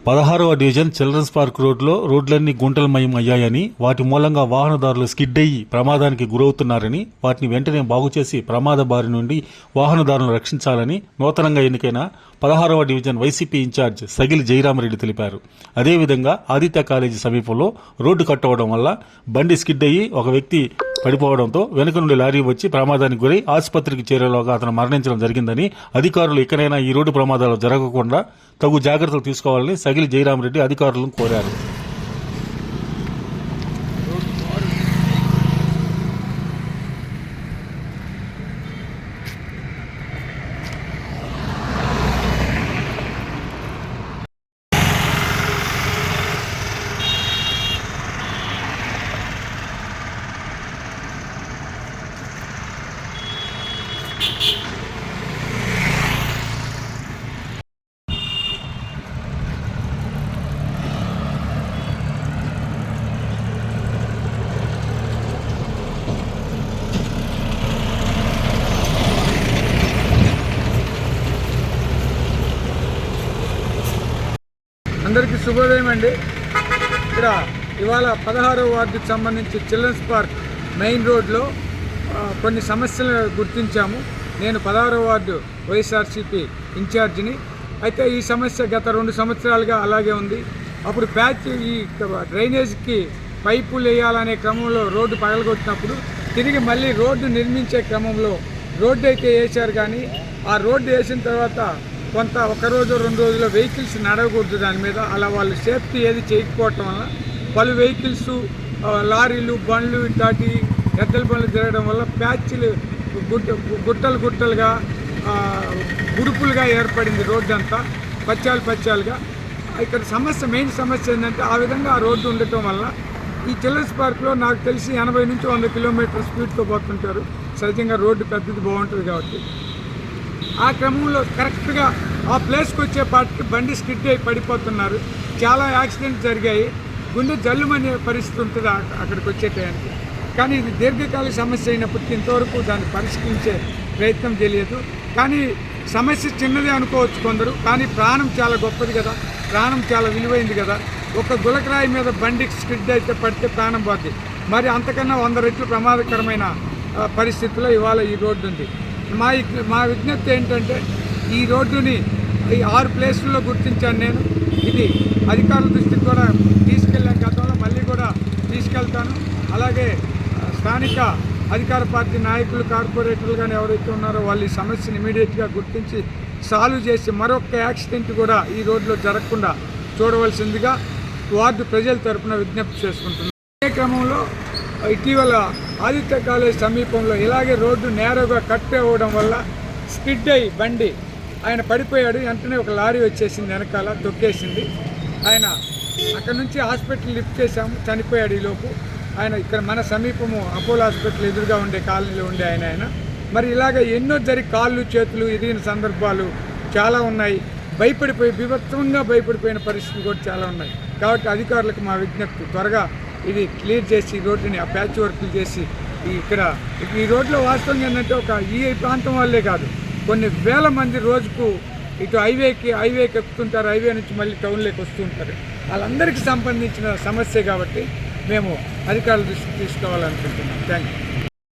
16వ division children's park రోడ్లన్నీ గుంటలమయం అయ్యాయని, వాటి మూలంగా వాహనదారులు స్కిడ్ అయ్యి ప్రమాదానికి గురవుతున్నారని, వాటిని వెంటనే బాగుచేసి ప్రమాద బారి నుండి వాహనదారులను రక్షించాలని నూతనంగా ఎన్నికైన 16వ division YCP in charge Sagili Jayaramareddy తెలిపారు. అదేవిధంగా ఆదిత్య కాలేజీ సమీపంలో రోడ్డు కట్టవడం వల్ల బండి స్కిడ్ అయ్యి ఒక వ్యక్తి పడిపోవడంతో వెనుక నుండి లారీ వచ్చి ప్రమాదానికి గురై ఆసుపత్రికి చేరేలోగా అతను మరణించడం జరిగిందని, అధికారులు ఇకనైనా ఈ రోడ్డు ప్రమాదాలు జరగకుండా తగు జాగ్రత్తలు తీసుకోవాలని సగిలి జయరామరెడ్డి అధికారులను కోరారు. అందరికీ శుభోదయం అండి. ఇక్కడ ఇవాళ 16వ వార్డుకి సంబంధించి చిల్డ్రన్స్ పార్క్ మెయిన్ రోడ్లో కొన్ని సమస్యలు గుర్తించాము. నేను 16వ వార్డు వైఎస్ఆర్సీపీ ఇన్ఛార్జిని. అయితే ఈ సమస్య గత 2 సంవత్సరాలుగా అలాగే ఉంది. అప్పుడు ప్యాచ్ ఈ డ్రైనేజ్కి పైపులు వేయాలనే క్రమంలో రోడ్డు పగలగొట్టినప్పుడు తిరిగి మళ్ళీ రోడ్డు నిర్మించే క్రమంలో రోడ్డు అయితే వేశారు, కానీ ఆ రోడ్డు వేసిన తర్వాత కొంత 1 రోజు 2 రోజుల వెహికల్స్ నడవకూడదు దాని మీద. అలా వాళ్ళు సేఫ్టీ ఏది చేయకపోవటం వల్ల పలు వెహికల్స్, లారీలు, బండ్లు ఇట్లాంటి ఎద్దల బండ్లు తిరగడం వల్ల ప్యాచ్లు గుట్టలుగా గుడుపులుగా ఏర్పడింది. రోడ్డు అంతా పచ్చాలుగా. ఇక్కడ మెయిన్ సమస్య ఏంటంటే ఆ విధంగా ఆ రోడ్డు ఉండటం వల్ల ఈ చిల్డ్రన్స్ పార్క్లో నాకు తెలిసి 80 నుంచి 100 కిలోమీటర్ల స్పీడ్తో పోతుంటారు. సహజంగా రోడ్డు పెద్దది బాగుంటుంది కాబట్టి ఆ క్రమంలో కరెక్ట్గా ఆ ప్లేస్కి వచ్చేపాటికి బండి స్కిడ్ అయి పడిపోతున్నారు. చాలా యాక్సిడెంట్స్ జరిగాయి. గుండె జల్లుమనే పరిస్థితి ఉంటుంది అక్కడికి వచ్చే టైంకి. కానీ ఇది దీర్ఘకాలిక సమస్య అయినప్పటికీ ఇంతవరకు దాన్ని పరిష్కరించే ప్రయత్నం చేయలేదు. కానీ సమస్య చిన్నదే అనుకోవచ్చు కొందరు, కానీ ప్రాణం చాలా గొప్పది కదా, ప్రాణం చాలా విలువైంది కదా. ఒక గులకరాయి మీద బండి స్కిడ్ అయితే పడితే ప్రాణం పోద్ది. మరి అంతకన్నా 100 రెట్లు ప్రమాదకరమైన పరిస్థితుల్లో ఇవాళ ఈ రోడ్డు ఉంది. మా విజ్ఞప్తి ఏంటంటే ఈ రోడ్డుని ఈ 6 ప్లేసుల్లో గుర్తించాను నేను. ఇది అధికారుల దృష్టికి కూడా తీసుకెళ్ళాను గతంలో, మళ్ళీ కూడా తీసుకెళ్తాను. అలాగే స్థానిక అధికార పార్టీ నాయకులు, కార్పొరేటర్లు కానీ ఎవరైతే ఉన్నారో వాళ్ళు ఈ సమస్యను ఇమీడియట్గా గుర్తించి సాల్వ్ చేసి మరొక యాక్సిడెంట్ కూడా ఈ రోడ్లో జరగకుండా చూడవలసిందిగా వార్డు ప్రజల తరఫున విజ్ఞప్తి చేసుకుంటున్నాను. ఈ క్రమంలో ఇటీవల ఆదిత్య కాలేజ్ సమీపంలో ఇలాగే రోడ్డు నేరుగా కట్ అవ్వడం వల్ల స్కిడ్ అయ్యి బండి ఆయన పడిపోయాడు. వెంటనే ఒక లారీ వచ్చేసింది, వెనకాల తొక్కేసింది. ఆయన అక్కడ నుంచి హాస్పిటల్ లిఫ్ట్ చేశాము, చనిపోయాడు. ఈలోపు ఆయన ఇక్కడ మన సమీపము అపోలో హాస్పిటల్ ఎదురుగా ఉండే కాలనీలో ఉండే ఆయన మరి ఇలాగ ఎన్నో కాళ్ళు చేతులు ఇరిగిన సందర్భాలు చాలా ఉన్నాయి. బీభత్సంగా భయపడిపోయిన పరిస్థితులు కూడా చాలా ఉన్నాయి. కాబట్టి అధికారులకు మా విజ్ఞప్తి, త్వరగా ఇది క్లియర్ చేసి ఈ రోడ్డుని ఆ ప్యాచ్ వర్క్లు చేసి ఇక్కడ ఈ రోడ్లో వాస్తవంగా ఏంటంటే ఈ ప్రాంతం వాళ్ళే కాదు, కొన్ని వేల మంది రోజుకు ఇటు హైవేకి ఎక్కుతుంటారు, హైవే నుంచి మళ్ళీ టౌన్లోకి వస్తుంటారు. వాళ్ళందరికీ సంబంధించిన సమస్య కాబట్టి మేము అధికారుల దృష్టికి తీసుకోవాలనుకుంటున్నాం. Thank you.